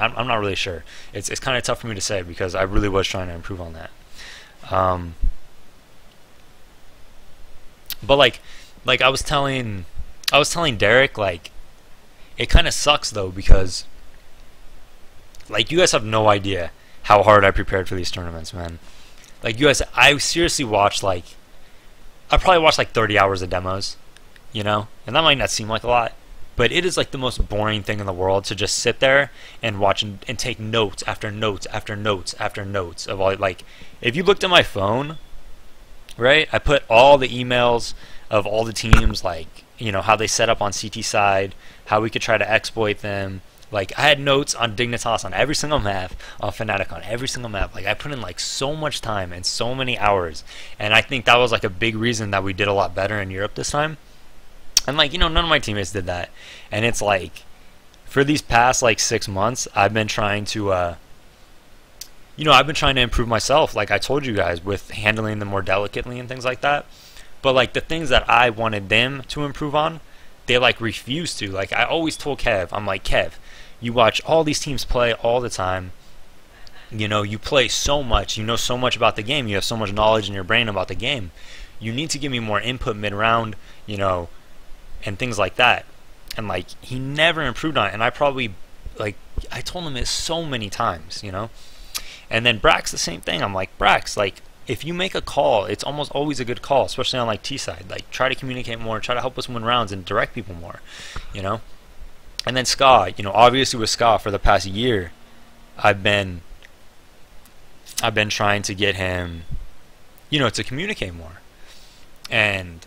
I'm not really sure. It's kind of tough for me to say because I really was trying to improve on that. But like I was telling Derek, like, it kind of sucks though because like you guys have no idea how hard I prepared for these tournaments, man. Like you guys, I seriously watched like I probably watched like 30 hours of demos, you know, and that might not seem like a lot, but it is like the most boring thing in the world to just sit there and watch and take notes after notes after notes after notes of all. Like, if you looked at my phone, right, I put all the emails of all the teams, like, you know, how they set up on CT side, how we could try to exploit them. Like, I had notes on Dignitas on every single map, on Fnatic on every single map. Like, I put in like so much time and so many hours, and I think that was like a big reason that we did a lot better in Europe this time. And like, you know, none of my teammates did that. And it's like, for these past like 6 months, I've been trying to I've been trying to improve myself, like I told you guys, with handling them more delicately and things like that. But like the things that I wanted them to improve on, they like refused to. Like, I always told Kev, I'm like, Kev, you watch all these teams play all the time. You know, you play so much, you know so much about the game, you have so much knowledge in your brain about the game. You need to give me more input mid-round, you know, and things like that. And like, he never improved on it. And I probably, like, I told him this so many times, you know. And then Brax, the same thing. I'm like, Brax, like, if you make a call, it's almost always a good call, especially on like T side. Like, try to communicate more, try to help us win rounds and direct people more, you know. And then Ska, you know, obviously with Ska for the past year, I've been trying to get him, you know, to communicate more. And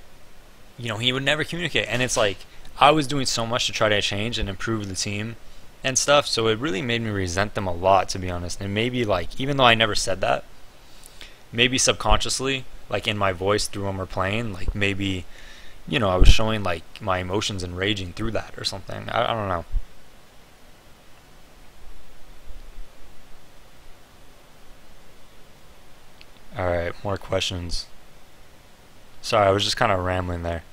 you know, he would never communicate. And it's like, I was doing so much to try to change and improve the team and stuff, so it really made me resent them a lot, to be honest. And maybe, like, even though I never said that, maybe subconsciously, like in my voice through when we're playing, like maybe, you know, I was showing like my emotions and raging through that or something. I don't know. Alright, more questions. Sorry, I was just kind of rambling there.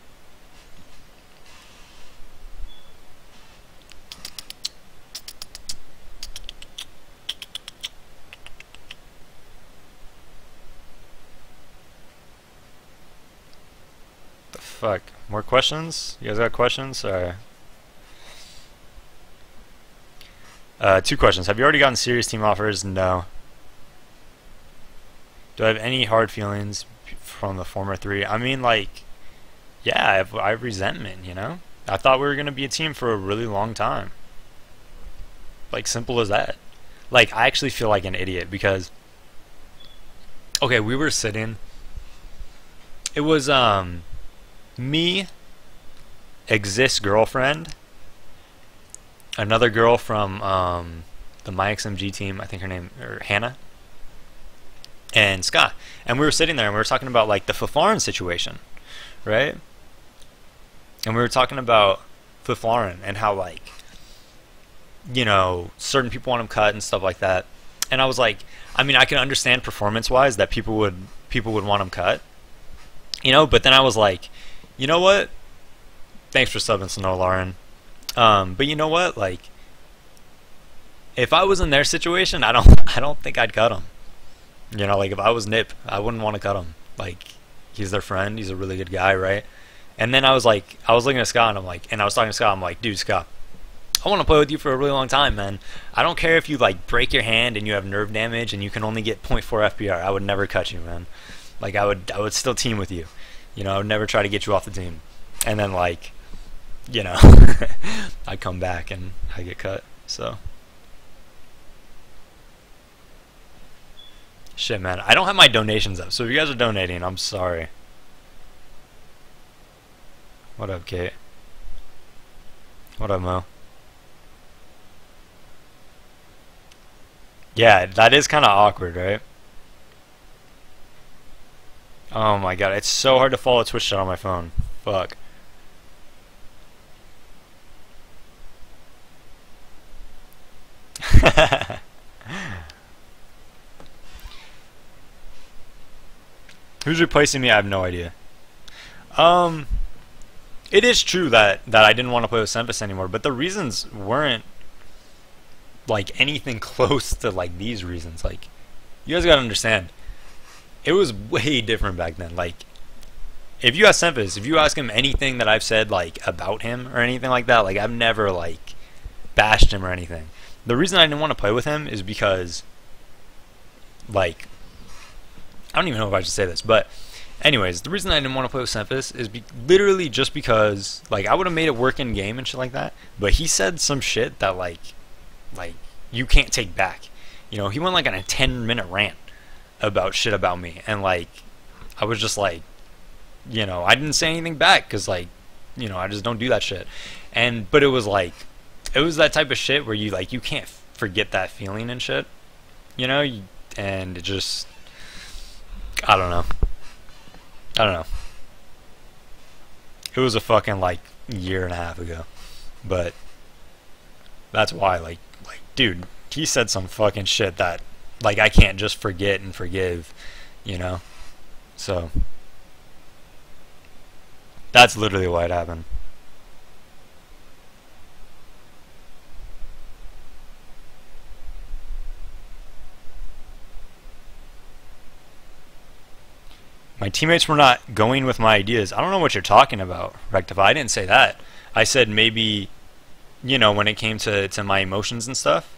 Fuck. More questions? You guys got questions? Sorry. 2 questions. Have you already gotten serious team offers? No. Do I have any hard feelings from the former 3? I mean, like, yeah, I have resentment, you know? I thought we were going to be a team for a really long time. Like, simple as that. Like, I actually feel like an idiot because, okay, we were sitting. It was, me, Exist girlfriend, another girl from the MyXMG team, I think her name, or Hannah, and Scott. And we were sitting there and we were talking about like the Faflarin situation, right? And we were talking about Faflarin and how, like, you know, certain people want him cut and stuff like that. And I was like, I mean, I can understand performance-wise that people would want him cut, you know. But then I was like, you know what? Thanks for subbing, Snow Lauren. But you know what? Like, if I was in their situation, I don't think I'd cut him. You know, like if I was Nip, I wouldn't want to cut him. Like, he's their friend. He's a really good guy, right? And then I was like, I was looking at Scott, and I'm like, and I was talking to Scott. I'm like, dude, Scott, I want to play with you for a really long time, man. I don't care if you like break your hand and you have nerve damage and you can only get .4 FPR. I would never cut you, man. Like, I would still team with you. You know, I would never try to get you off the team. And then, like, you know, I come back and I get cut. So, shit, man. I don't have my donations up. So if you guys are donating, I'm sorry. What up, Kate? What up, Mo? Yeah, that is kind of awkward, right? Oh my god, it's so hard to follow Twitch chat on my phone. Fuck. Who's replacing me? I have no idea. It is true that I didn't want to play with Sempus anymore, but the reasons weren't like anything close to like these reasons. Like, you guys gotta understand, it was way different back then. Like, if you ask Sempis, if you ask him anything that I've said like about him or anything like that, like I've never like bashed him or anything. The reason I didn't want to play with him is because, like, I don't even know if I should say this, but anyways, the reason I didn't want to play with Sempis is literally just because, like, I would have made it work in game and shit like that, but he said some shit that like you can't take back. You know, he went like on a 10-minute rant about shit about me, and like I was just like, you know, I didn't say anything back because, like, you know, I just don't do that shit. But it was like, it was that type of shit where you like, you can't forget that feeling and shit, you know. And it just, I don't know. It was a fucking like year and a half ago, but that's why, like, dude, he said some fucking shit that like I can't just forget and forgive, you know. So that's literally why it happened. My teammates were not going with my ideas. I don't know what you're talking about, Rectify. I didn't say that. I said maybe, you know, when it came to my emotions and stuff,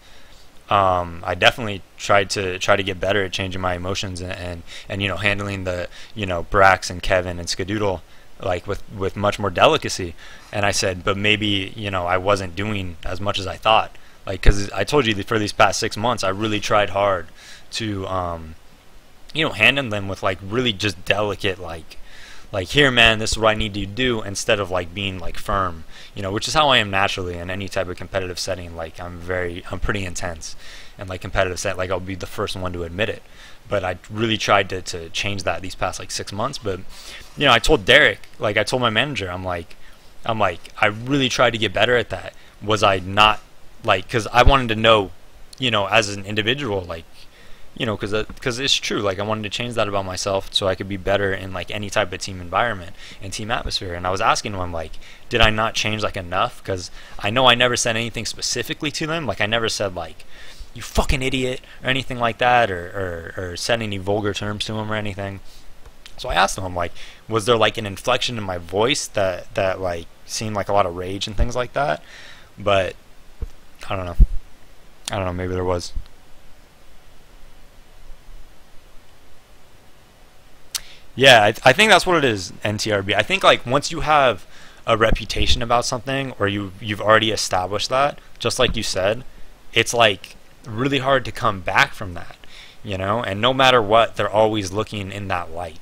I definitely tried to get better at changing my emotions and you know, handling the, you know, Brax and Kevin and Skadoodle like with much more delicacy. And I said, but maybe, you know, I wasn't doing as much as I thought. Like, because I told you that for these past 6 months, I really tried hard to, you know, handle them with like really just delicate, like here, man, this is what I need you to do, instead of like being like firm, you know, which is how I am naturally in any type of competitive setting. Like, I'm pretty intense, and like competitive set, like I'll be the first one to admit it. But I really tried to change that these past like 6 months. But, you know, I told Derek, like I told my manager, I'm like I really tried to get better at that. Was I not, like, because I wanted to know, you know, as an individual, like, you know, because it's true, like I wanted to change that about myself so I could be better in like any type of team environment and team atmosphere. And I was asking him, I'm like, did I not change like enough? Because I know I never said anything specifically to them. Like, I never said like, you fucking idiot or anything like that, or said any vulgar terms to him or anything. So I asked him, I'm like, was there like an inflection in my voice that like seemed like a lot of rage and things like that? But I don't know, maybe there was. Yeah, I think that's what it is, NTRB. I think like once you have a reputation about something, or you've already established that, just like you said, it's like really hard to come back from that, you know. And no matter what, they're always looking in that light.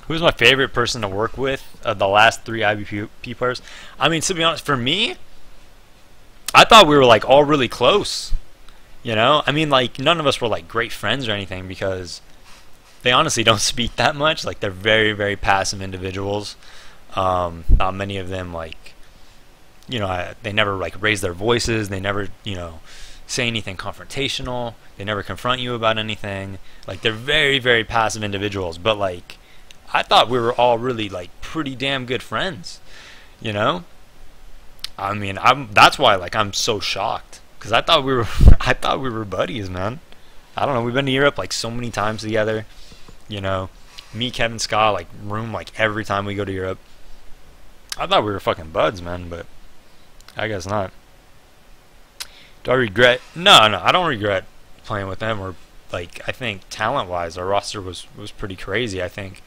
Who's my favorite person to work with of the last 3 iBP players? I mean, to be honest, for me, I thought we were like all really close. You know, I mean, like none of us were like great friends or anything, because they honestly don't speak that much. Like, they're very, very passive individuals. Not many of them, like, you know, they never like raise their voices. They never, you know, say anything confrontational. They never confront you about anything. Like, they're very, very passive individuals. But like, I thought we were all really like pretty damn good friends, you know. I mean, that's why like I'm so shocked, because I thought we were buddies, man. I don't know, we've been to Europe like so many times together, you know. Me, Kevin, Scott, like room like every time we go to Europe. I thought we were fucking buds, man, but I guess not. Do I regret? No, I don't regret playing with them. Or like, I think talent-wise, our roster was pretty crazy. I think.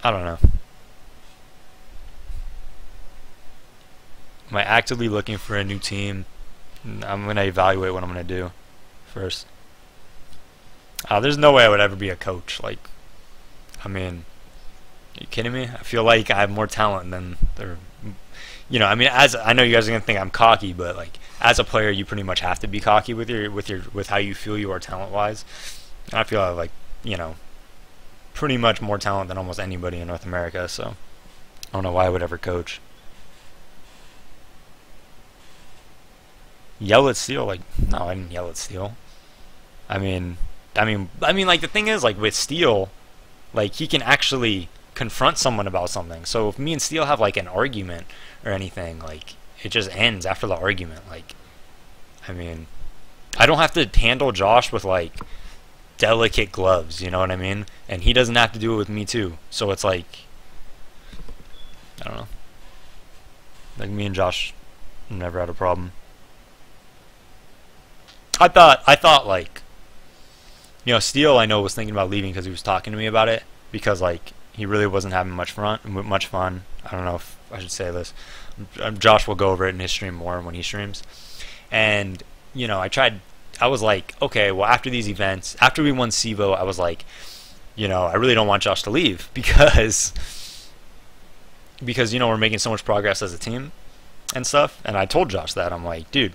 I don't know. Am I actively looking for a new team? I'm gonna evaluate what I'm gonna do first. There's no way I would ever be a coach. Like, I mean, are you kidding me? I feel like I have more talent than they're. You know, I mean, as I know you guys are gonna think I'm cocky, but like as a player, you pretty much have to be cocky with how you feel you are talent-wise. I feel I have, like, you know, pretty much more talent than almost anybody in North America. So I don't know why I would ever coach. Yell at Steele? Like, no, I didn't yell at Steele. Like the thing is, like with Steele, like he can actually confront someone about something. So if me and Steele have like an argument or anything, like it just ends after the argument. Like, I mean, I don't have to handle Josh with like delicate gloves, you know what I mean? And he doesn't have to do it with me too. So it's like, I don't know. Like me and Josh never had a problem. I thought like, you know, Steele I know was thinking about leaving because he was talking to me about it because like he really wasn't having much fun. I don't know if I should say this. Josh will go over it in his stream more when he streams. And you know, I was like, okay, well after these events, after we won SIVO, I was like, you know, I really don't want Josh to leave because you know we're making so much progress as a team and stuff. And I told Josh that I'm like, dude,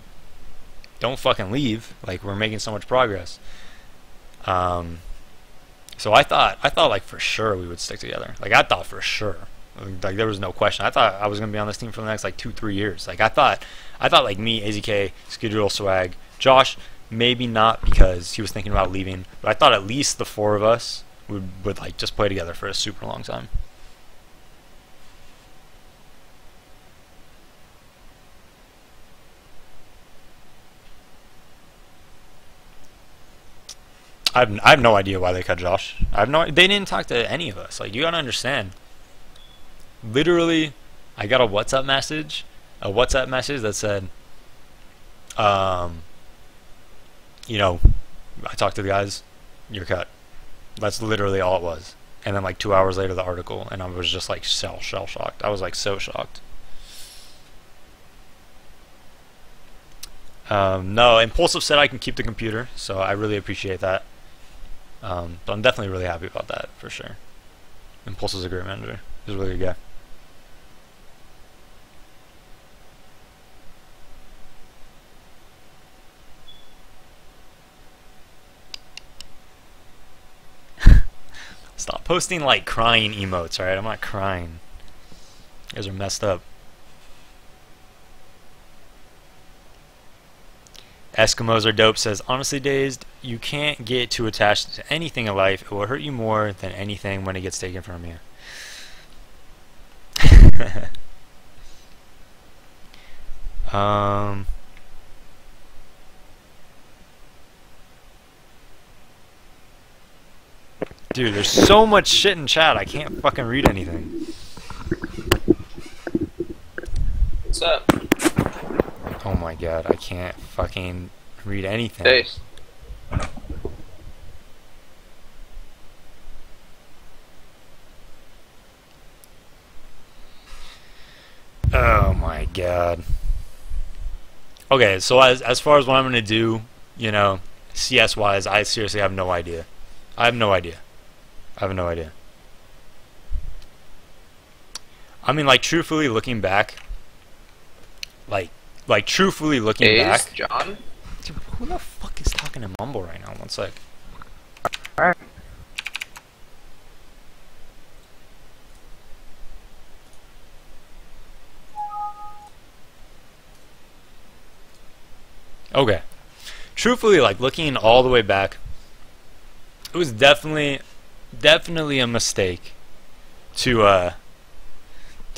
don't fucking leave. Like we're making so much progress. So I thought like for sure we would stick together. Like I thought for sure. Like there was no question. I thought I was gonna be on this team for the next like 2-3 years. Like I thought like me, AZK, Skidreel, Swag, Josh, maybe not because he was thinking about leaving, but I thought at least the four of us would like just play together for a super long time. I have no idea why they cut Josh. They didn't talk to any of us. Like you gotta understand. Literally, I got a WhatsApp message that said, you know, I talked to the guys, you're cut. That's literally all it was. And then like 2 hours later, the article, and I was just like shell shocked. I was like so shocked. No, Impulsive said I can keep the computer, so I really appreciate that. But I'm definitely really happy about that, for sure. Impulsive's a great manager. He's a really good guy. Stop posting like crying emotes, alright? I'm not crying. You guys are messed up. Eskimos are dope says, honestly, DaZeD, you can't get too attached to anything in life. It will hurt you more than anything when it gets taken from you. Dude, there's so much shit in chat, I can't fucking read anything. What's up? Oh my god, I can't fucking read anything. Hey. Oh my god. Okay, so as far as what I'm gonna do, you know, CS wise, I seriously have no idea. I have no idea. I mean, like truthfully looking back, like truthfully looking back. John? Dude, who the fuck is talking to Mumble right now? One sec. Okay. Truthfully, like looking all the way back, it was definitely a mistake to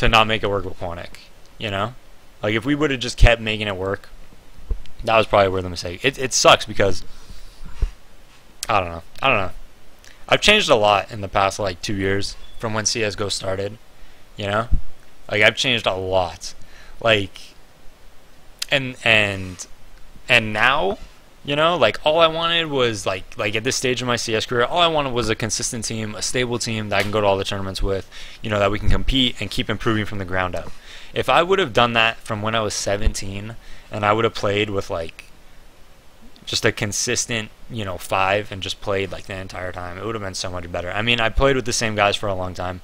not make it work with Quantic, you know? Like if we would have just kept making it work, that was probably where the mistake. It sucks because I don't know. I've changed a lot in the past like 2 years from when CS:GO started, you know? Like I've changed a lot. Like and now, you know, like all I wanted was like at this stage of my CS career, all I wanted was a consistent team, a stable team that I can go to all the tournaments with, you know, that we can compete and keep improving from the ground up. If I would have done that from when I was 17 and I would have played with like just a consistent, you know, 5 and just played like the entire time, it would have been so much better. I mean, I played with the same guys for a long time,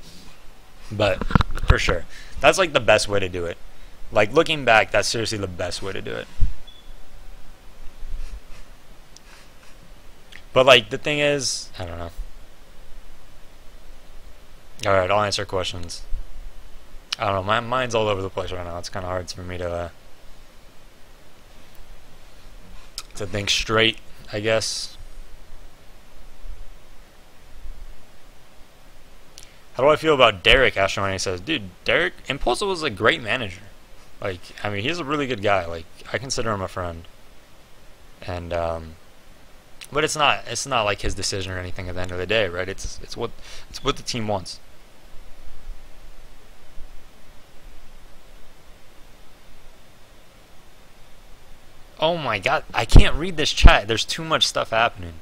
but for sure, that's like the best way to do it. Like looking back, that's seriously the best way to do it. But like the thing is, I don't know. Alright, I'll answer questions. I don't know. My mind's all over the place right now. It's kind of hard for me to think straight, I guess. How do I feel about Derek? Astromoney says, dude, Derek Impulsive was a great manager. Like, I mean, he's a really good guy. Like, I consider him a friend. And but it's not like his decision or anything at the end of the day, right? It's what the team wants. Oh my god, I can't read this chat. There's too much stuff happening.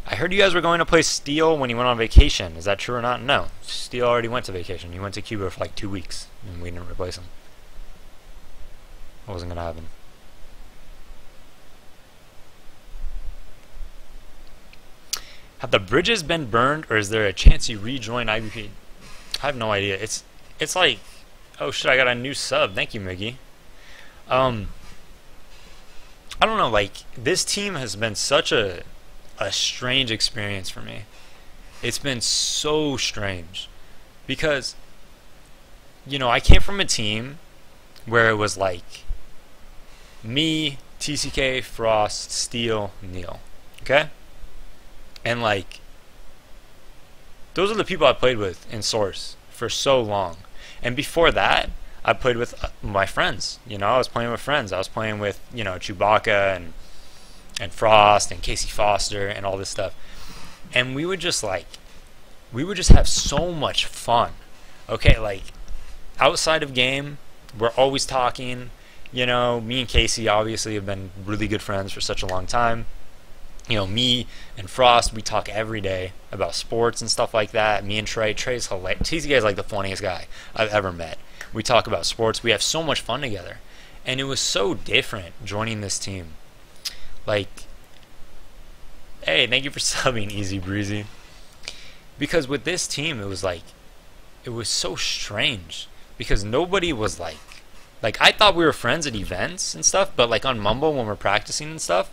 I heard you guys were going to play Steel when you went on vacation. Is that true or not? No. Steel already went to vacation. He went to Cuba for like 2 weeks, and we didn't replace him. It wasn't going to happen. Have the bridges been burned, or is there a chance you rejoin iBP? I have no idea. It's like, oh shit, I got a new sub. Thank you, Miggy. I don't know, like, this team has been such a strange experience for me. It's been so strange because, you know, I came from a team where it was like me, TCK, Frost, Steel, Neil, okay? And like, those are the people I played with in Source for so long. And before that, I played with my friends. You know, I was playing with friends. I was playing with, you know, Chewbacca and Frost and Casey Foster and all this stuff. And we would just have so much fun. Okay, like, outside of game, we're always talking. You know, me and Casey obviously have been really good friends for such a long time. You know, me and Frost, we talk every day about sports and stuff like that. Me and Trey's hilarious. TCK is like the funniest guy I've ever met. We talk about sports. We have so much fun together. And it was so different joining this team. Like, hey, thank you for subbing, Easy Breezy. Because with this team, it was like, it was so strange. Because nobody was like, I thought we were friends at events and stuff, but like on Mumble when we're practicing and stuff,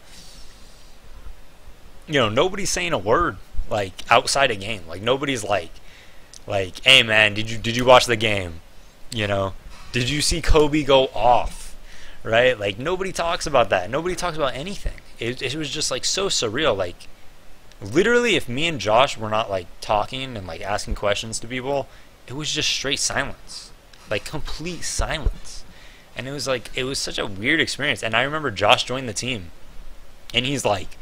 you know, nobody's saying a word, like, outside a game. Like, nobody's like, hey man, did you watch the game? You know, did you see Kobe go off? Right? Like, nobody talks about that. Nobody talks about anything. It was just like so surreal. Like, literally, if me and Josh were not like talking and like asking questions to people, it was just straight silence, like complete silence. And it was like, it was such a weird experience. And I remember Josh joined the team, and he's like,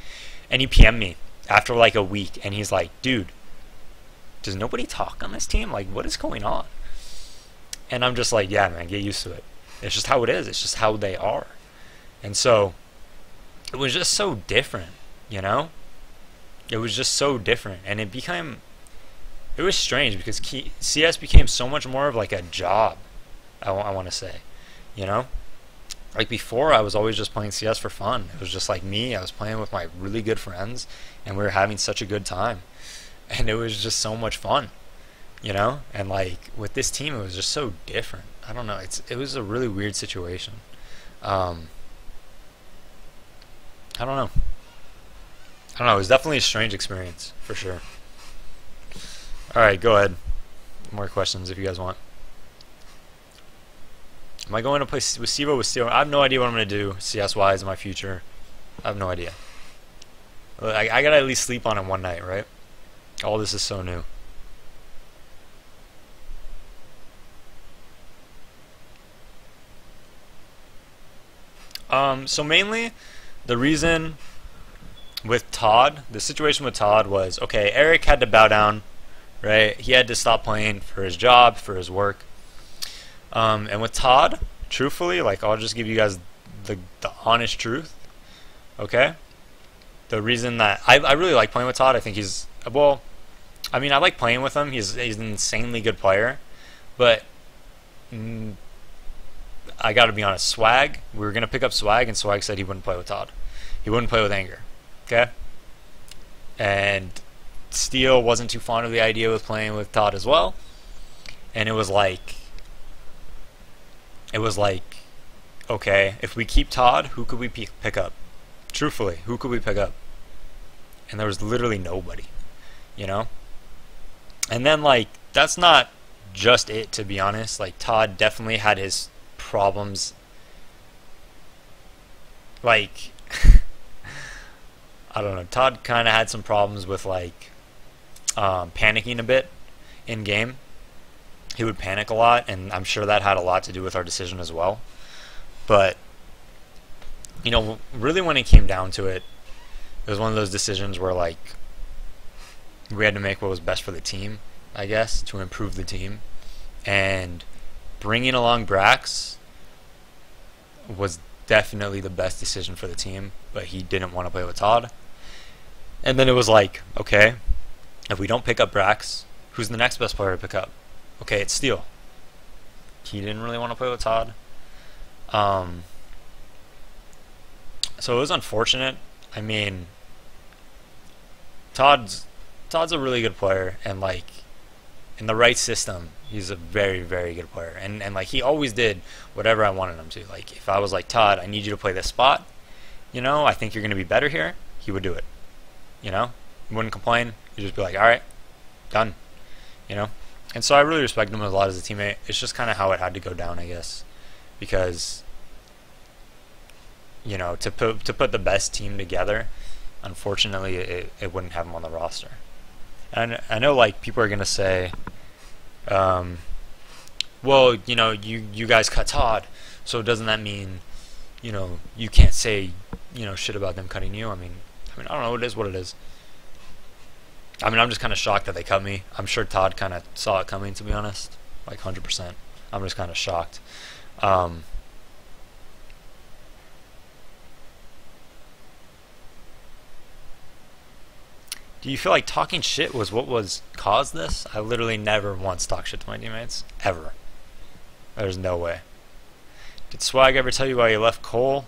and he PM'd me after like a week, and he's like, dude, does nobody talk on this team? Like, what is going on? And I'm just like, yeah, man, get used to it. It's just how it is. It's just how they are. And so it was just so different, you know? It was just so different. And it was strange because CS became so much more of like a job, I want to say, you know? Like, before, I was always just playing CS for fun. It was just like me. I was playing with my really good friends, and we were having such a good time. And it was just so much fun, you know? And like, with this team, it was just so different. I don't know. It was a really weird situation. I don't know. It was definitely a strange experience, for sure. Alright, go ahead. More questions if you guys want. Am I going to play with Sivo with Steel? I have no idea what I'm going to do CS-wise in my future. I have no idea. I got to at least sleep on it one night, right? All this is so new. So mainly, the reason with Todd, the situation with Todd was, okay, Eric had to bow down, right? He had to stop playing for his job, for his work. And with Todd, truthfully, like, I'll just give you guys the honest truth, okay? The reason that I really like playing with Todd, I think he's, well, I mean, I like playing with him. He's an insanely good player, but I got to be honest, Swag, we were going to pick up Swag, and Swag said he wouldn't play with Todd. He wouldn't play with Anger, okay? And Steel wasn't too fond of the idea of playing with Todd as well, and it was like, okay, if we keep Todd, who could we pick up? Truthfully, who could we pick up? And there was literally nobody, you know? And then like that's not just it, to be honest. Like Todd definitely had his problems. Like I don't know. Todd kind of had some problems with like panicking a bit in game. He would panic a lot, and I'm sure that had a lot to do with our decision as well. But you know, really, when it came down to it, it was one of those decisions where like we had to make what was best for the team, I guess, to improve the team. And bringing along Brax was definitely the best decision for the team, but he didn't want to play with Todd. And then it was like, okay, if we don't pick up Brax, who's the next best player to pick up? Okay, it's Steele. He didn't really want to play with Todd. So it was unfortunate. I mean, Todd's a really good player, and like in the right system, he's a very, very good player. And like he always did whatever I wanted him to. Like if I was like, Todd, I need you to play this spot, you know, I think you're gonna be better here, he would do it. You know? He wouldn't complain. He'd just be like, alright, done. You know? And so I really respect him a lot as a teammate. It's just kinda how it had to go down, I guess. Because you know, to put the best team together, unfortunately it wouldn't have him on the roster. And I know like people are gonna say, well, you know, you guys cut Todd, so doesn't that mean, you know, you can't say, you know, shit about them cutting you? I mean, I don't know. It is what it is. I mean, I'm just kind of shocked that they cut me. I'm sure Todd kind of saw it coming, to be honest, like 100%. I'm just kind of shocked. Do you feel like talking shit was what was caused this? I literally never once talked shit to my teammates. Ever. There's no way. Did Swag ever tell you why he left Cole?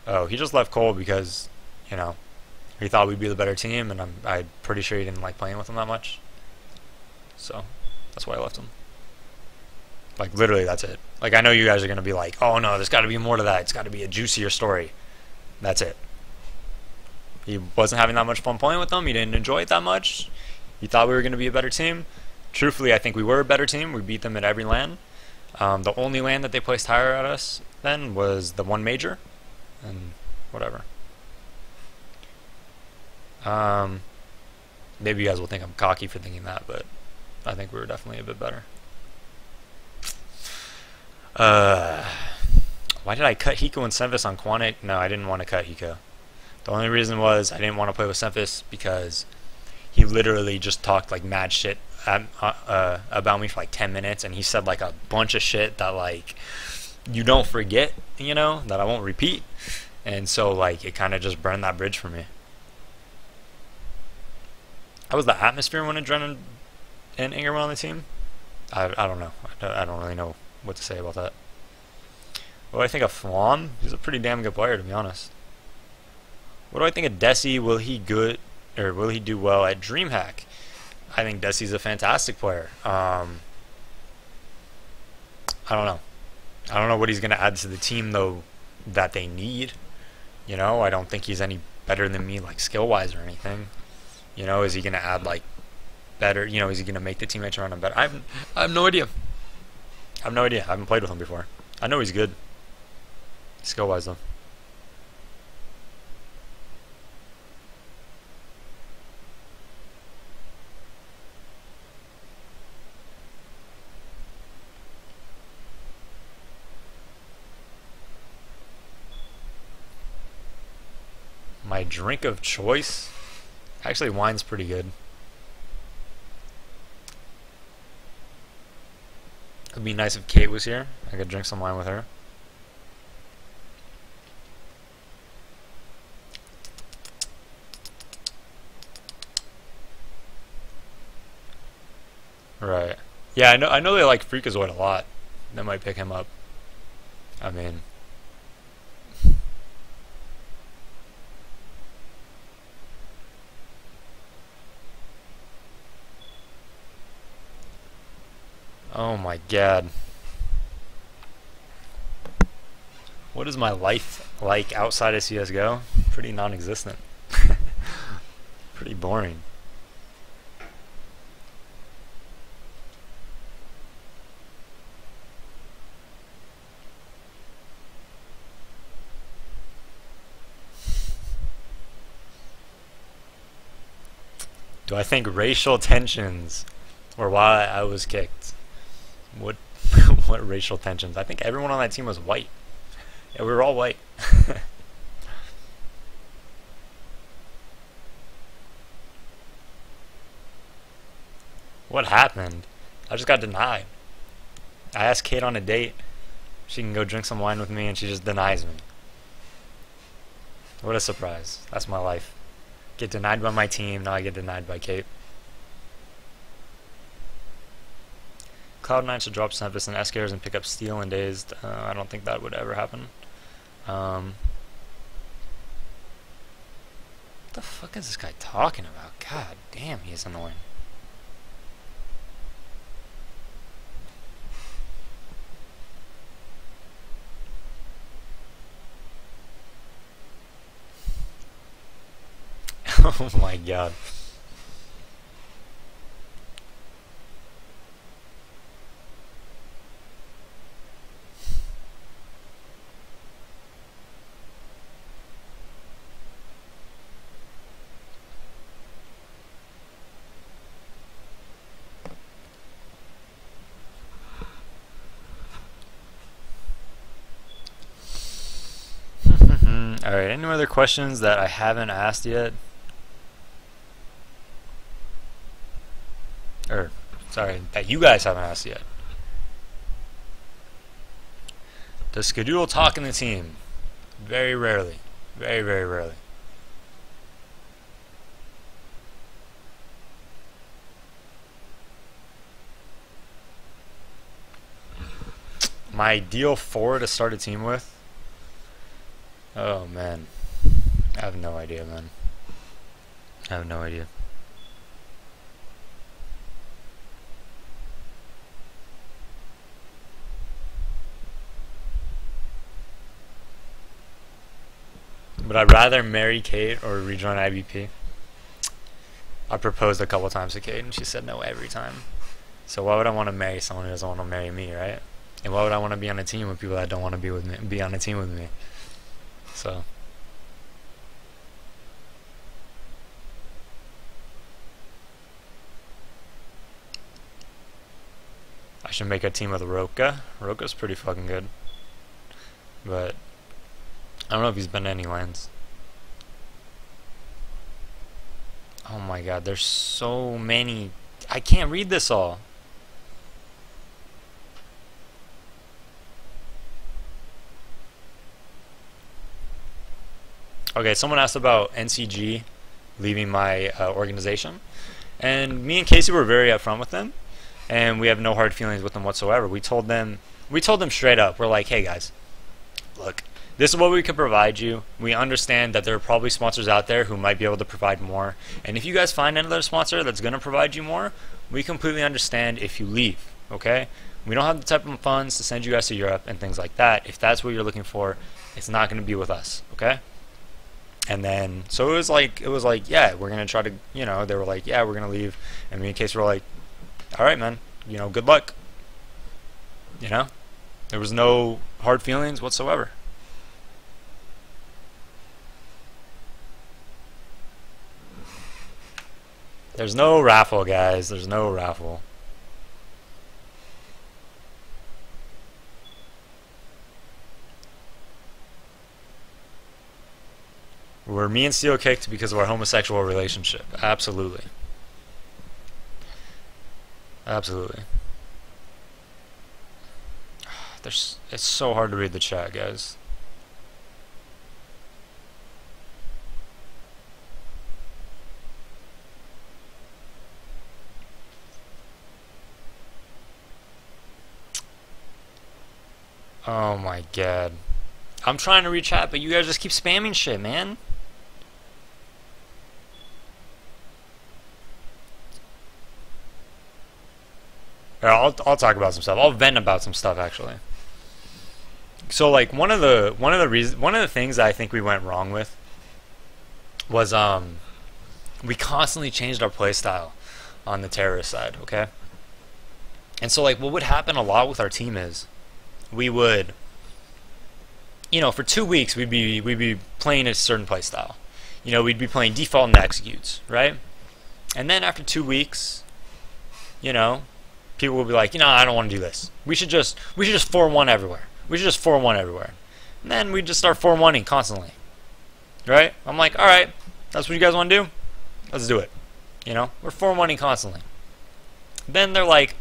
Oh, he just left Cole because, you know, he thought we'd be the better team, and I'm pretty sure he didn't like playing with him that much. So, that's why I left him. Like, literally, that's it. Like, I know you guys are going to be like, oh no, there's got to be more to that. It's got to be a juicier story. That's it. He wasn't having that much fun playing with them. He didn't enjoy it that much. He thought we were going to be a better team. Truthfully, I think we were a better team. We beat them at every LAN. The only LAN that they placed higher at us then was the one major. And whatever. Maybe you guys will think I'm cocky for thinking that, but I think we were definitely a bit better. Why did I cut Hiko and Semvis on Quantic? No, I didn't want to cut Hiko. The only reason was I didn't want to play with Semvis because he literally just talked like mad shit about me for like 10 minutes, and he said like a bunch of shit that like you don't forget, you know, that I won't repeat. And so like it kind of just burned that bridge for me. How was the atmosphere when Adrenaline and Ingram were on the team? I don't know. I don't really know what to say about that. What do I think of Flom? He's a pretty damn good player, to be honest. What do I think of DaZeD? Will he do well at DreamHack? I think DaZeD's a fantastic player. I don't know. I don't know what he's going to add to the team, though, that they need. You know, I don't think he's any better than me, like, skill-wise or anything. You know, is he going to add, like, better? You know, is he going to make the teammates around him better? I have no idea. I have no idea. I haven't played with him before. I know he's good. Skill-wise, though. My drink of choice? Actually, wine's pretty good. It'd be nice if Kate was here. I could drink some wine with her. Right. Yeah, I know they like Freakazoid a lot. That might pick him up. I mean... Oh my god. What is my life like outside of CSGO? Pretty non-existent. Pretty boring. Do I think racial tensions were why I was kicked? What what racial tensions? I think everyone on that team was white. Yeah, we were all white. What happened? I just got denied. I asked Kate on a date. She can go drink some wine with me, and she just denies me. What a surprise. That's my life. Get denied by my team, now I get denied by Kate. Cloud9 should drop Tempest and S-Cares and pick up Steel and DaZeD. I don't think that would ever happen. What the fuck is this guy talking about? God damn, he is annoying. Oh my god. Alright, any other questions that I haven't asked yet? Or, sorry, that you guys haven't asked yet. Does Skadoo talk in the team? Very rarely. Very, very rarely. My ideal four to start a team with? Oh man. I have no idea, man. I have no idea. Would I rather marry Kate or rejoin iBP? I proposed a couple times to Kate and she said no every time. So why would I want to marry someone who doesn't want to marry me, right? And why would I want to be on a team with people that don't want to be on a team with me? So I should make a team with Roka. Roka's pretty fucking good. But I don't know if he's been to any lands. Oh my god, there's so many. I can't read this all. Okay, someone asked about NCG leaving my organization. And me and Casey were very upfront with them. And we have no hard feelings with them whatsoever. We told them straight up. We're like, hey guys, look, this is what we can provide you. We understand that there are probably sponsors out there who might be able to provide more. And if you guys find another sponsor that's going to provide you more, we completely understand if you leave, okay? We don't have the type of funds to send you guys to Europe and things like that. If that's what you're looking for, it's not going to be with us, okay? And then, so it was like, yeah, we're going to try to, you know, they were like, yeah, we're going to leave. And me and Casey were like, all right, man, you know, good luck. You know? There was no hard feelings whatsoever. There's no raffle, guys. There's no raffle. Were me and Steel kicked because of our homosexual relationship? Absolutely. Absolutely. It's so hard to read the chat, guys. Oh my god. I'm trying to read chat, but you guys just keep spamming shit, man. I'll talk about some stuff. I'll vent about some stuff actually. So like one of the things that I think we went wrong with was we constantly changed our playstyle on the terrorist side, okay? And so like what would happen a lot with our team is we would, you know, for 2 weeks we'd be playing a certain playstyle. You know, we'd be playing default and executes, right? And then after 2 weeks, you know, people will be like, I don't want to do this. We should just 4-1 everywhere. We should just 4-1 everywhere. And then we just start 4-1ing constantly. Right? I'm like, alright, that's what you guys want to do? Let's do it. We're 4-1ing constantly. Then they're like,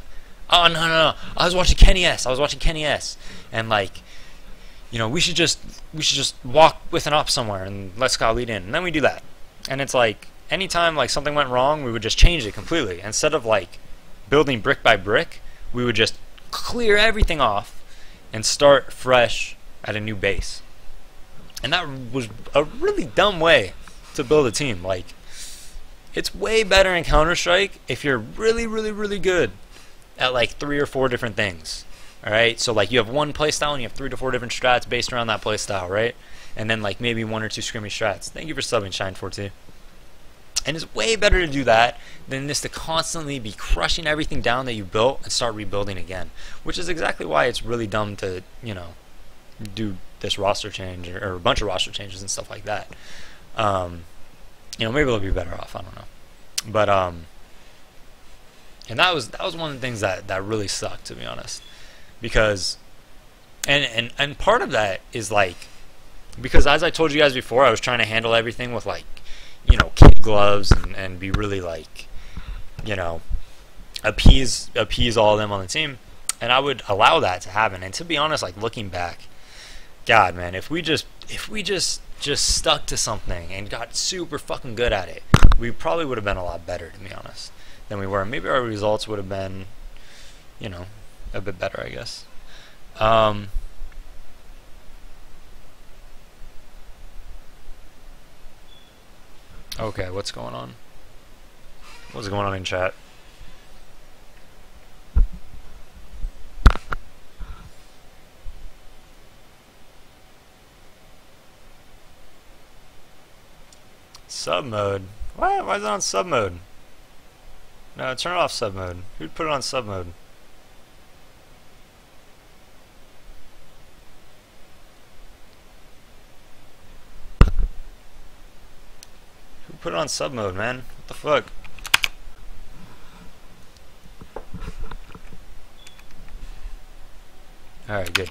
oh, no. I was watching Kenny S. And like, we should just walk with an op somewhere and let Scott lead in. And then we do that. And it's like, anytime like something went wrong, we would just change it completely. Instead of like building brick by brick, we would just clear everything off and start fresh at a new base. And that was a really dumb way to build a team. Like, it's way better in Counter-Strike if you're really, really, really good at like 3 or 4 different things. Alright, so like you have one playstyle and you have 3 to 4 different strats based around that playstyle, right? And then like maybe 1 or 2 scrimmage strats. Thank you for subbing, Shine42. And it's way better to do that than just to constantly be crushing everything down that you built and start rebuilding again. Which is exactly why it's really dumb to, do this roster change or a bunch of roster changes and stuff like that. Maybe they'll be better off, I don't know. But and that was one of the things that really sucked, to be honest. Because and part of that is like, because as I told you guys before, I was trying to handle everything with like, kid gloves and be really like, appease all of them on the team, and I would allow that to happen. And to be honest, like looking back, God, man, if we just stuck to something and got super fucking good at it, we probably would have been a lot better, to be honest, than we were. Maybe our results would have been, a bit better, I guess. Okay, what's going on? What's going on in chat? Sub mode? What? Why is it on sub mode? No, turn off sub mode. Who'd put it on sub mode? Who put it on sub mode, man? What the fuck? Alright, good.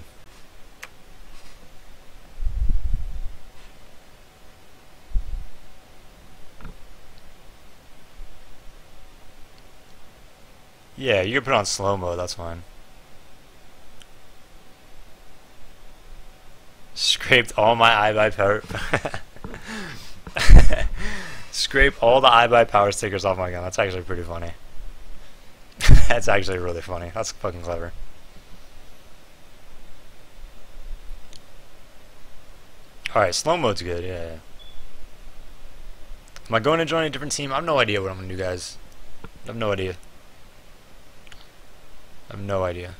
Yeah, you can put it on slow mode, that's fine. Scraped all my iBuy power. Scrape all the iBuy power stickers off my gun. That's actually pretty funny. That's actually really funny. That's fucking clever. Alright, slow mode's good, yeah. Am I going to join a different team? I have no idea what I'm going to do, guys. I have no idea. I have no idea.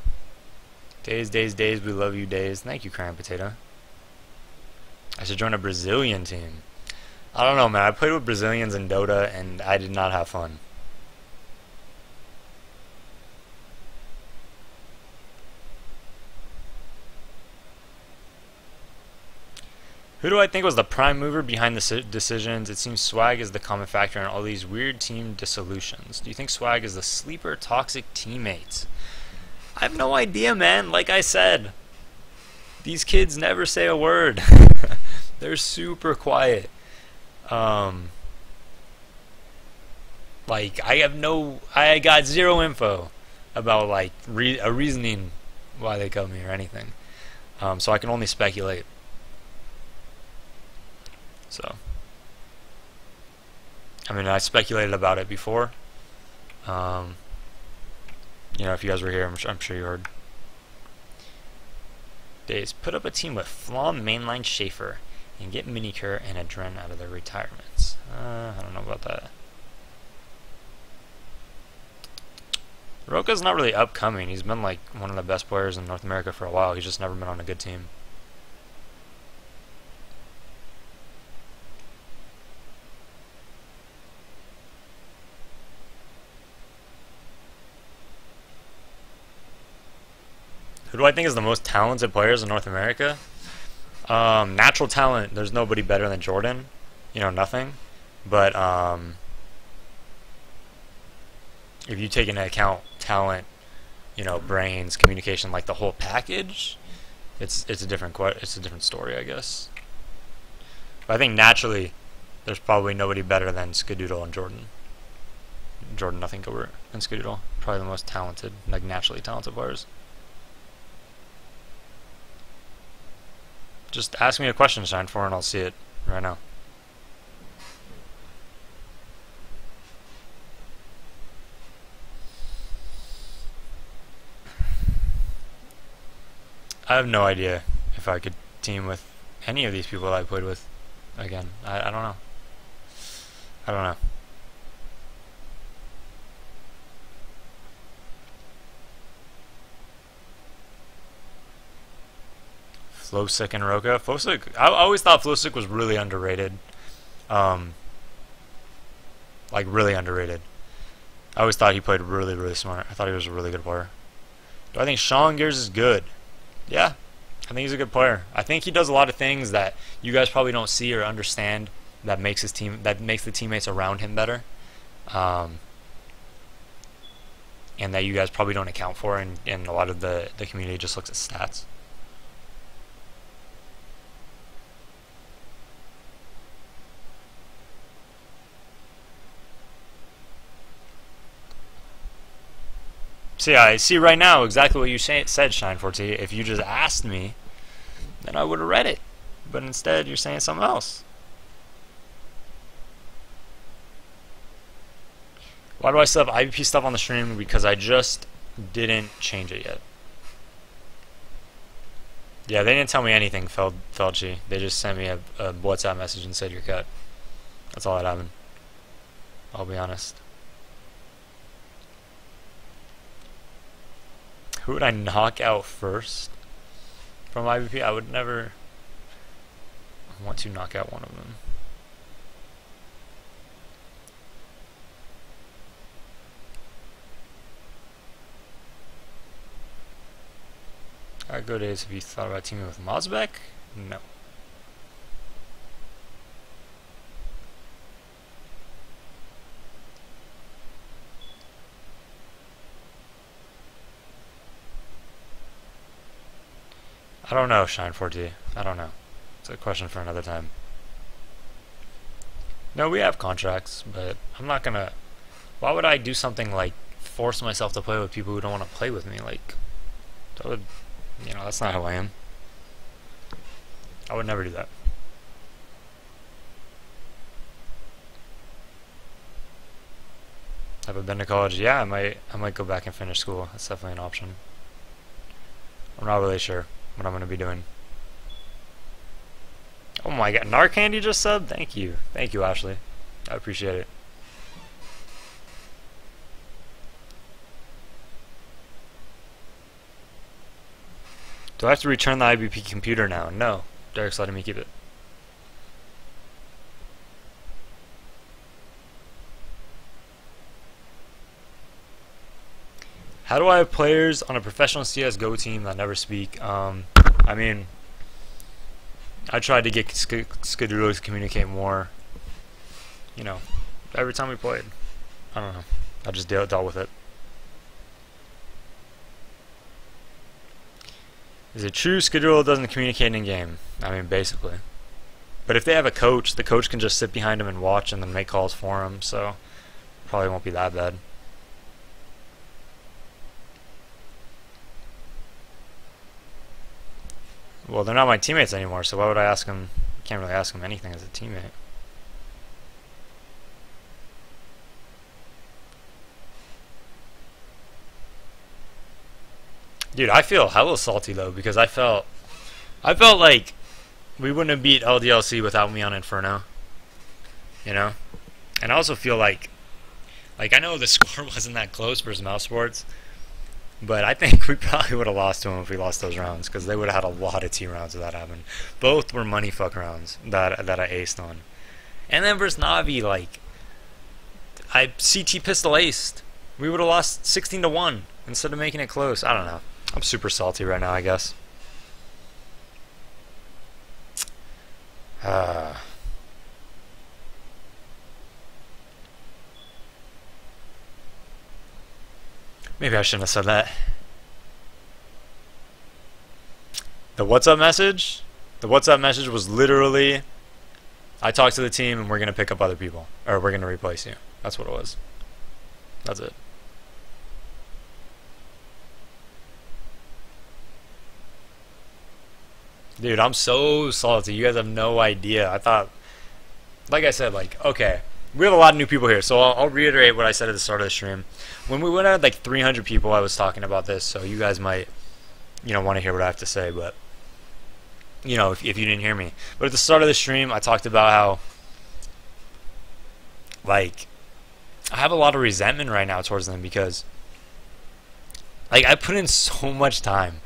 Days, we love you, Days. Thank you, Crying Potato. I should join a Brazilian team. I don't know, man. I played with Brazilians in Dota, and I did not have fun. Who do I think was the prime mover behind the decisions? It seems Swag is the common factor in all these weird team dissolutions. Do you think Swag is the sleeper toxic teammate? I have no idea, man. Like I said, these kids never say a word. They're super quiet. Like, I got zero info about like a reasoning why they cut me or anything. So I can only speculate. So, I mean, I speculated about it before. If you guys were here, I'm sure you heard. Days, put up a team with Flom, Mainline, Schaefer, and get Minicur and Adren out of their retirements. I don't know about that. Roka's not really upcoming. He's been like one of the best players in North America for a while. He's just never been on a good team. Who do I think is the most talented players in North America? Natural talent, there's nobody better than Jordan. Nothing. But if you take into account talent, brains, communication, like the whole package, it's a different story, I guess. But I think naturally, there's probably nobody better than Skadoodle and Jordan. Nothing Gilbert and Skadoodle, probably the most talented, like naturally talented players. Just ask me a question, Shine 4, and I'll see it right now. I have no idea if I could team with any of these people that I played with again. I don't know. I don't know. Flowsick and Roka. Flowsick, I always thought Flowsick was really underrated. Like really underrated. I always thought he played really, really smart. I thought he was a really good player. Do I think Sean Gears is good? Yeah, I think he's a good player. I think he does a lot of things that you guys probably don't see or understand that makes the teammates around him better, and that you guys probably don't account for, and a lot of the community just looks at stats. See, I see right now exactly what you said, Shine4T. If you just asked me, then I would have read it. But instead, you're saying something else. Why do I still have iBP stuff on the stream? Because I just didn't change it yet. Yeah, they didn't tell me anything, Felchi. They just sent me a WhatsApp message and said you're cut. That's all that happened. I'll be honest. Who would I knock out first from iBP? I would never want to knock out one of them. Alright, go days. Have you thought about teaming with Mozbek? No. I don't know, Shine4T. I don't know. It's a question for another time. No, we have contracts, but I'm not gonna... Why would I do something like force myself to play with people who don't want to play with me? Like, that would... that's not how I am. I would never do that. Have I been to college? Yeah, I might go back and finish school. That's definitely an option. I'm not really sure what I'm going to be doing. Oh my god, Narcandy just subbed? Thank you. Thank you, Ashley. I appreciate it. Do I have to return the iBP computer now? No. Derek's letting me keep it. How do I have players on a professional CSGO team that never speak? I mean, I tried to get Skadoodle to communicate more. Every time we played. I don't know. I just dealt with it. Is it true Skadoodle doesn't communicate in game? I mean, basically. But if they have a coach, the coach can just sit behind him and watch and then make calls for him, so probably won't be that bad. Well, they're not my teammates anymore, so why would I ask them? Can't really ask them anything as a teammate. Dude, I feel hella salty though, because I felt like we wouldn't have beat LDLC without me on Inferno. And I also feel like I know the score wasn't that close versus Mouse Sports, but I think we probably would have lost to them if we lost those rounds, because they would have had a lot of T rounds if that happened. Both were money fuck rounds that I aced on. And then versus Navi, I CT pistol aced. We would have lost 16-1 instead of making it close. I don't know. I'm super salty right now, I guess. Maybe I shouldn't have said that. The WhatsApp message? The WhatsApp message was literally, I talked to the team and we're going to pick up other people. Or we're going to replace you. That's what it was. That's it. Dude, I'm so salty. You guys have no idea. I thought, like I said, like, okay, we have a lot of new people here, so I'll reiterate what I said at the start of the stream. When we went out like 300 people, I was talking about this, so you guys might, want to hear what I have to say, but, if you didn't hear me. But at the start of the stream, I talked about how, like, I have a lot of resentment right now towards them because, like, I put in so much time.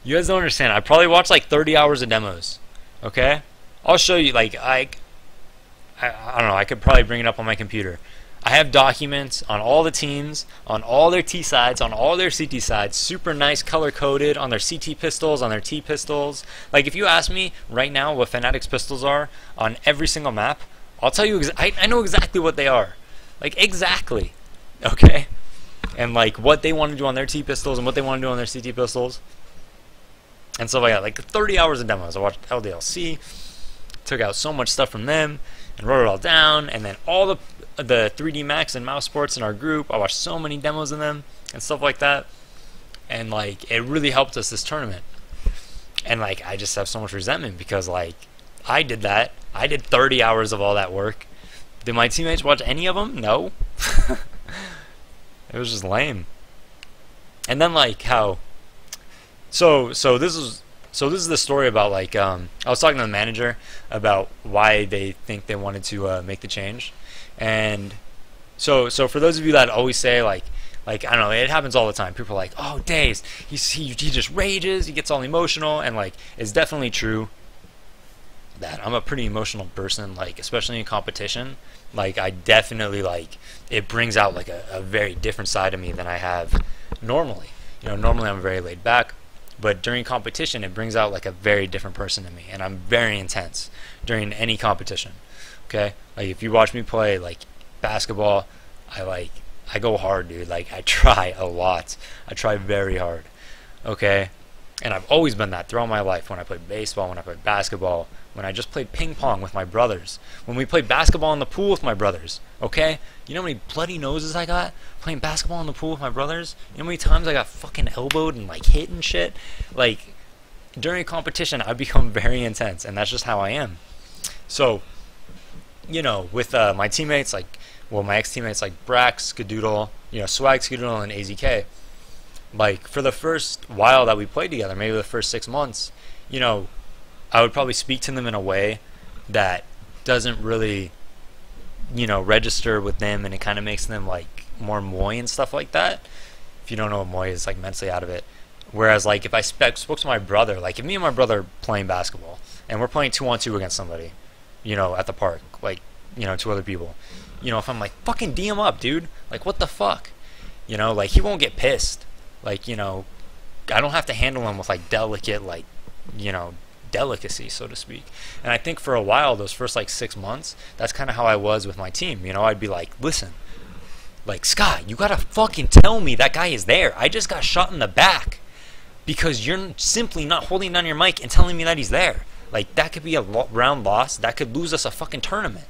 You guys don't understand. I probably watched like 30 hours of demos. Okay? I'll show you. Like, I don't know. I could probably bring it up on my computer. I have documents on all the teams, on all their T sides, on all their CT sides. Super nice, color-coded on their CT pistols, on their T pistols. Like, if you ask me right now what Fnatic's pistols are on every single map, I'll tell you. I know exactly what they are. Like, exactly. Okay? And, like, what they want to do on their T pistols and what they want to do on their CT pistols. And stuff like that. Like 30 hours of demos. I watched LDLC, took out so much stuff from them, and wrote it all down. And then all the 3D Max and Mouse Sports in our group, I watched so many demos of them and stuff like that. And like, it really helped us this tournament. And like, I just have so much resentment because like, I did that. I did 30 hours of all that work. Did my teammates watch any of them? No. It was just lame. And then like how. So this is the story about like I was talking to the manager about why they think they wanted to make the change, and so for those of you that always say like I don't know, it happens all the time. People are like, oh, DaZeD, he just rages, he gets all emotional, and like it's definitely true that I'm a pretty emotional person, like especially in competition. Like I definitely like it brings out like a very different side of me than I have normally. Normally I'm very laid back. But during competition, it brings out like a very different person in me, and I'm very intense during any competition. Okay, like if you watch me play like basketball, I go hard, dude. Like I try a lot. I try very hard. Okay, and I've always been that throughout my life. When I played baseball, when I played basketball, when I just played ping pong with my brothers, when we played basketball in the pool with my brothers. Okay, you know how many bloody noses I got playing basketball in the pool with my brothers? You know how many times I got fucking elbowed and like hit and shit? Like during a competition, I become very intense, and that's just how I am. So, with my teammates, like, well, my ex-teammates like Brax, Skadoodle, Swag, Skadoodle, and AZK. Like for the first while that we played together, maybe the first 6 months, I would probably speak to them in a way that doesn't really, register with them, and it kind of makes them like more moy and stuff like that. If you don't know what moy is, like mentally out of it. Whereas like if I spoke to my brother, like if me and my brother are playing basketball and we're playing 2-on-2 against somebody, at the park, like, 2 other people, if I'm like, fucking D him up, dude, like what the fuck, like he won't get pissed, like, I don't have to handle him with like delicate, like, delicacy, so to speak. And I think for a while, those first like 6 months, that's kind of how I was with my team. I'd be like, listen, like, Scott, you gotta fucking tell me that guy is there. I just got shot in the back because you're simply not holding down your mic and telling me that he's there. Like, that could be a round loss. That could lose us a fucking tournament,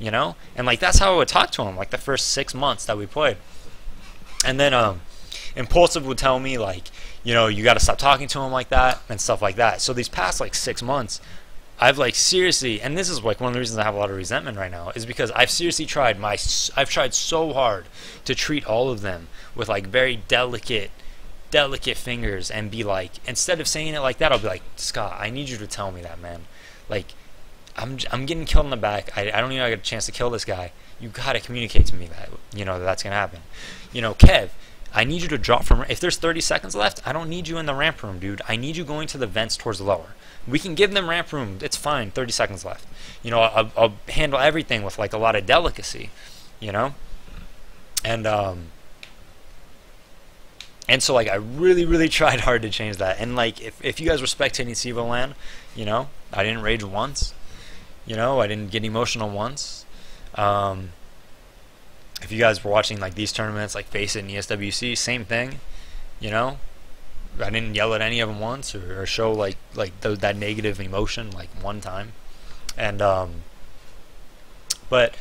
And like, that's how I would talk to him, like the first 6 months that we played. And then Impulsive would tell me like, you got to stop talking to him like that and stuff like that. So these past like 6 months, I've like seriously, and this is like one of the reasons I have a lot of resentment right now, is because I've seriously tried I've tried so hard to treat all of them with like very delicate fingers, and be like, instead of saying it like that, I'll be like, Scott, I need you to tell me that, man. Like, I'm getting killed in the back. I don't even get a chance to kill this guy. You got to communicate to me that, that's going to happen. Kev, I need you to drop from, if there's 30 seconds left, I don't need you in the ramp room, dude. I need you going to the vents towards the lower. We can give them ramp room. It's fine. 30 seconds left. I'll handle everything with like a lot of delicacy, And so like I really tried hard to change that. And like if you guys were spectating Sivo LAN, I didn't rage once. I didn't get emotional once. if you guys were watching like these tournaments, like Face It and ESWC, same thing. You know, I didn't yell at any of them once or show that negative emotion like one time. And but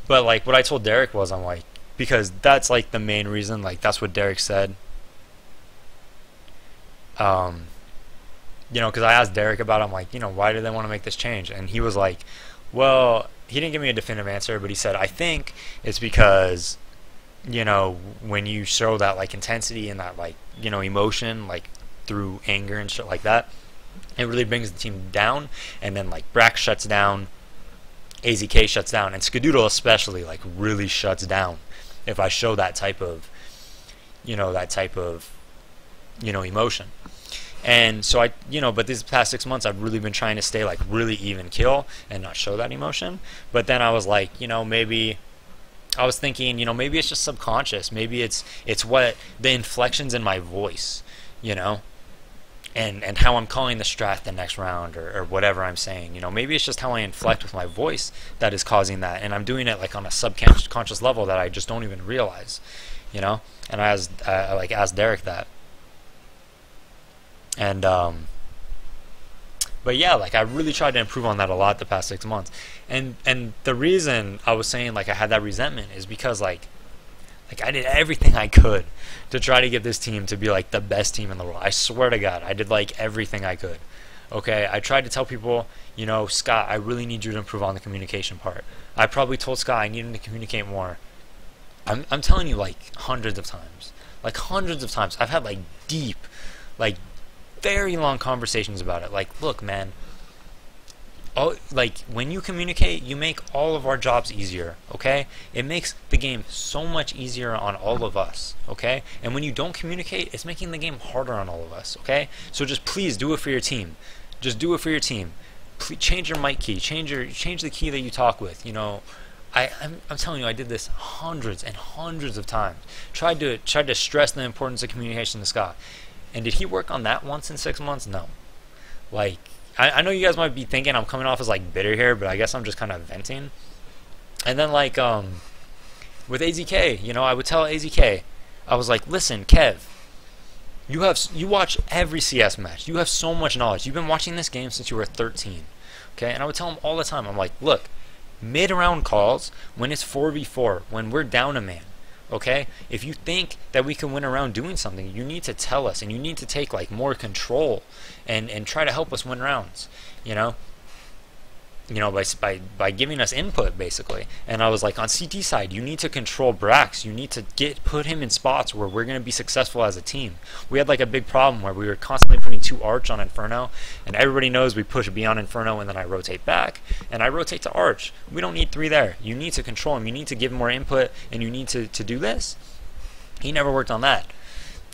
like what I told Derek was, I'm like, because that's like the main reason, like that's what Derek said. You know, because I asked Derek about it, I'm like, you know, why do they want to make this change? And he was like, well, he didn't give me a definitive answer, but he said, I think it's because, you know, when you show that like intensity and that like, you know, emotion, like through anger and shit like that, it really brings the team down. And then like Brax shuts down, AZK shuts down, and Skadoodle especially like really shuts down if I show that type of, you know, emotion. And so I, you know, but these past 6 months I've really been trying to stay like really even kill and not show that emotion. But then I was like, you know, maybe I was thinking, you know, maybe it's just subconscious. Maybe it's what the inflections in my voice, you know, and how I'm calling the strat the next round or whatever I'm saying. You know, maybe it's just how I inflect with my voice that is causing that, and I'm doing it like on a subconscious level that I just don't even realize, you know. And I asked Derek that. And but yeah, like I really tried to improve on that a lot the past 6 months. And the reason I was saying like I had that resentment is because like I did everything I could to try to get this team to be like the best team in the world. I swear to God, I did like everything I could. Okay, I tried to tell people, you know, Scott, I really need you to improve on the communication part. I probably told Scott I need him to communicate more. I'm telling you, like hundreds of times. I've had like deep, like very long conversations about it. Like, look, man, like when you communicate, you make all of our jobs easier. Okay, it makes the game so much easier on all of us. Okay, and when you don't communicate, it's making the game harder on all of us. Okay, so just please do it for your team. Just do it for your team. Please change your mic key. Change the key that you talk with. You know, I'm telling you, I did this hundreds and hundreds of times. Tried to stress the importance of communication to Scott. And did he work on that once in 6 months? No. Like, I know you guys might be thinking I'm coming off as like bitter here, but I guess I'm just kind of venting. And then like with AZK, you know, I would tell AZK, I was like, listen, Kev, you watch every CS match. You have so much knowledge. You've been watching this game since you were 13. Okay? And I would tell him all the time, I'm like, look, mid-round calls, when it's 4v4, when we're down a man, okay, if you think that we can win a round doing something, you need to tell us, and you need to take like more control and try to help us win rounds, you know, by giving us input basically. And I was like, on CT side, you need to control Brax. You need to put him in spots where we're going to be successful as a team. We had like a big problem where we were constantly putting 2 Arch on Inferno, and everybody knows we push beyond Inferno and then I rotate back and I rotate to Arch. We don't need 3 there. You need to control him. You need to give him more input, and you need to do this. He never worked on that,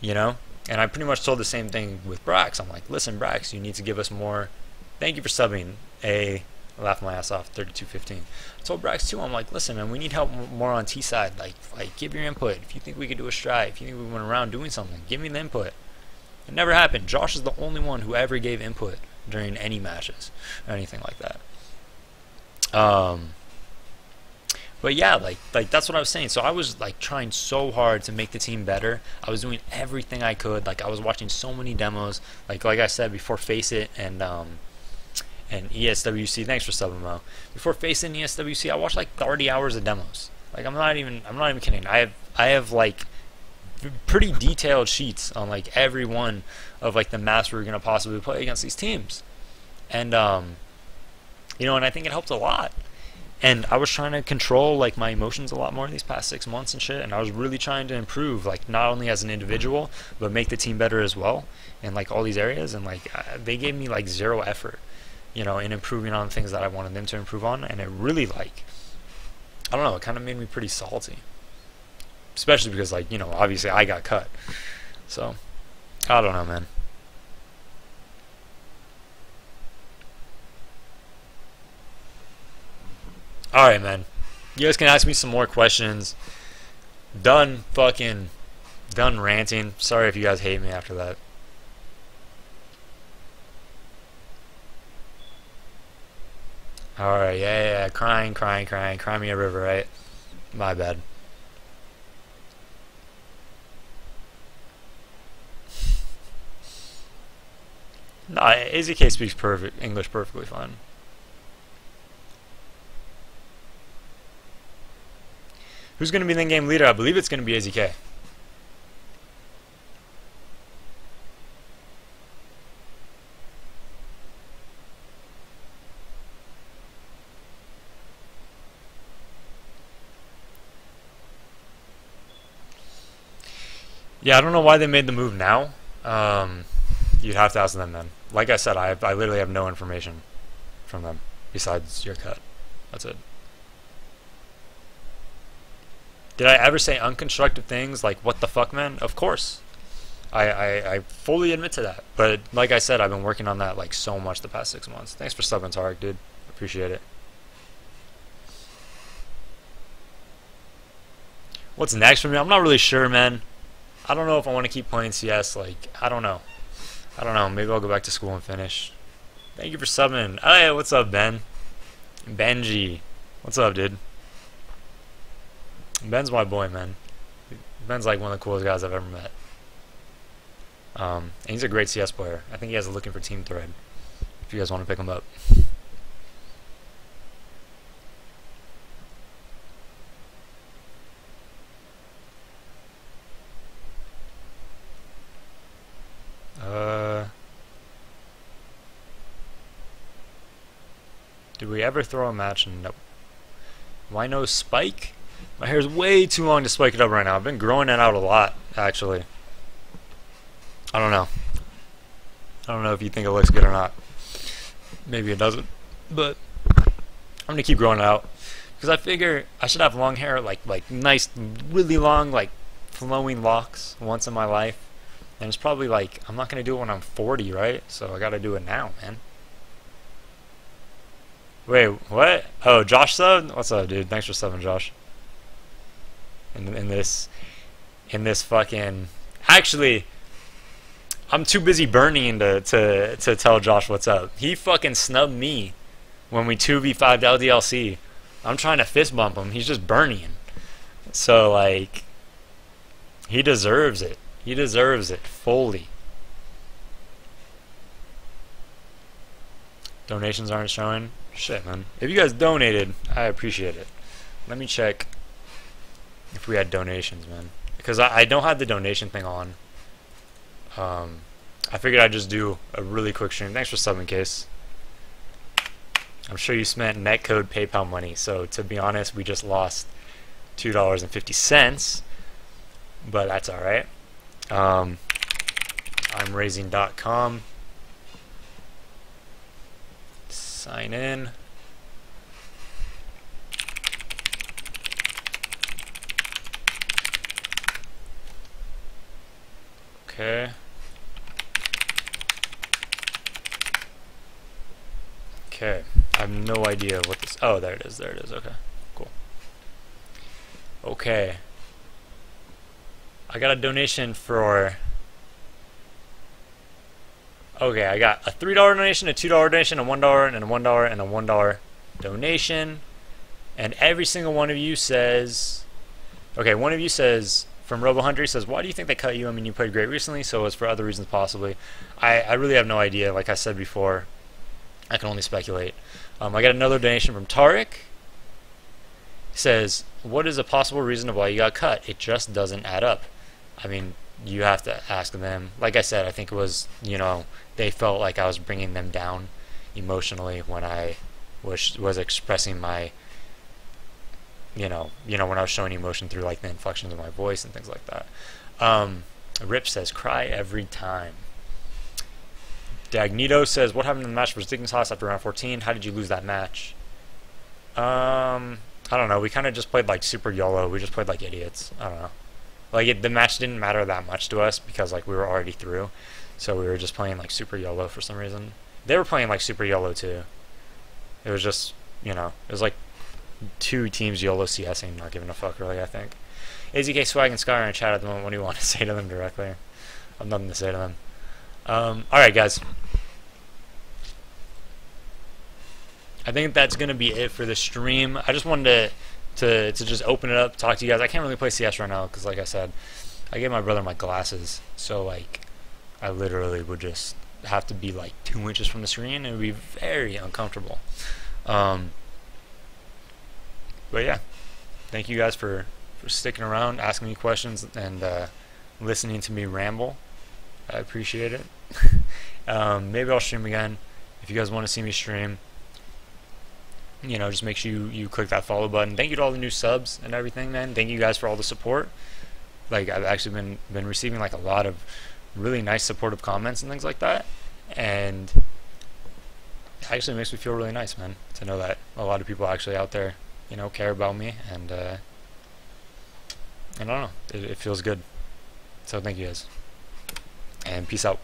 you know. And I pretty much told the same thing with Brax. I'm like, listen, Brax, you need to give us more. Thank you for subbing. I laughed my ass off, 32-15. I told Brax too, I'm like, listen, man, we need help more on T side. Like give your input. If you think we could do a strike, if you think we went around doing something, give me the input. It never happened. Josh is the only one who ever gave input during any matches or anything like that. But yeah, like that's what I was saying. So I was like trying so hard to make the team better. I was doing everything I could. Like I was watching so many demos. Like I said before, Face It and ESWC. Thanks for subbing, Mo. Before Face It and ESWC, I watched like 30 hours of demos. Like I'm not even kidding. I have like pretty detailed sheets on like every one of like the maps we're gonna possibly play against these teams, and you know, and I think it helped a lot. And I was trying to control like my emotions a lot more these past 6 months and shit, and I was really trying to improve, like not only as an individual but make the team better as well in like all these areas. And like they gave me like 0 effort, you know, in improving on things that I wanted them to improve on, and it really, like, I don't know, it kind of made me pretty salty, especially because, like, you know, obviously I got cut. So I don't know, man. Alright, man. You guys can ask me some more questions. Done ranting. Sorry if you guys hate me after that. Alright, yeah. Crying. Cry me a river, right? My bad. No, AZK speaks perfect English perfectly fine. Who's going to be the in-game leader? I believe it's going to be AZK. Yeah, I don't know why they made the move now. You'd have to ask them then. Like I said, I literally have no information from them besides your cut. That's it. Did I ever say unconstructive things like "what the fuck, man"? Of course. I fully admit to that. But like I said, I've been working on that like so much the past 6 months. Thanks for subbing, Tarek, dude. Appreciate it. What's next for me? I'm not really sure, man. I don't know if I want to keep playing CS. Like, I don't know. Maybe I'll go back to school and finish. Thank you for subbing. Hey, what's up, Ben? Benji. What's up, dude? Ben's my boy, man. Ben's like one of the coolest guys I've ever met. And he's a great CS player. I think he has a looking for team thread. If you guys want to pick him up. Did we ever throw a match? Nope. Why no spike? My hair's way too long to spike it up right now. I've been growing it out a lot, actually. I don't know. I don't know if you think it looks good or not. Maybe it doesn't. But I'm gonna keep growing it out because I figure I should have long hair, like nice, really long, like flowing locks once in my life. And it's probably like I'm not gonna do it when I'm 40, right? So I gotta do it now, man. Wait, what? Oh, Josh subbed? What's up, dude? Thanks for subbing, Josh. In this fucking... Actually, I'm too busy burning to tell Josh what's up. He fucking snubbed me when we 2v5'd LDLC. I'm trying to fist bump him. He's just burning. So, like... He deserves it. He deserves it fully. Donations aren't showing. Shit, man. If you guys donated, I appreciate it. Let me check if we had donations, man. Because I don't have the donation thing on. I figured I'd just do a really quick stream. Thanks for subbing, Case. I'm sure you spent netcode PayPal money. So, to be honest, we just lost $2.50. But that's alright. I'm raising.com. Sign in. Okay. Okay. I have no idea what this... Oh, there it is. There it is. Okay. Cool. Okay. I got a donation for... Okay, I got a $3 donation, a $2 donation, a $1, and a $1, and a $1 donation. And every single one of you says... Okay, one of you says... From RoboHunter, he says, why do you think they cut you? I mean, you played great recently, so it's for other reasons possibly. I really have no idea. Like I said before, I can only speculate. I got another donation from Tarek. He says, what is a possible reason of why you got cut? It just doesn't add up. I mean, you have to ask them. Like I said, I think it was, you know, they felt like I was bringing them down emotionally when I was expressing my, you know, when I was showing emotion through like the inflections of my voice and things like that. Rip says, cry every time. Dagnito says, what happened in the match versus Dignitas after round 14? How did you lose that match? I don't know. We kind of just played like super YOLO. We just played like idiots. I don't know. Like the match didn't matter that much to us because like we were already through. So we were just playing like super YOLO for some reason. They were playing like super YOLO too. It was just, you know, it was like two teams YOLO CSing, not giving a fuck really, I think. AZK Swag and Sky are in chat at the moment. What do you want to say to them directly? I have nothing to say to them. Alright guys. I think that's going to be it for the stream. I just wanted to just open it up, talk to you guys. I can't really play CS right now because like I said, I gave my brother my glasses. So like, I literally would just have to be like 2 inches from the screen. It would be very uncomfortable. But yeah, thank you guys for sticking around, asking me questions, and listening to me ramble. I appreciate it. Maybe I'll stream again. If you guys want to see me stream, you know, just make sure you click that follow button. Thank you to all the new subs and everything, man. Thank you guys for all the support. Like, I've actually been receiving like a lot of really nice supportive comments and things like that, and it actually makes me feel really nice, man, to know that a lot of people actually out there, you know, care about me, and I don't know, it feels good. So thank you guys, and peace out.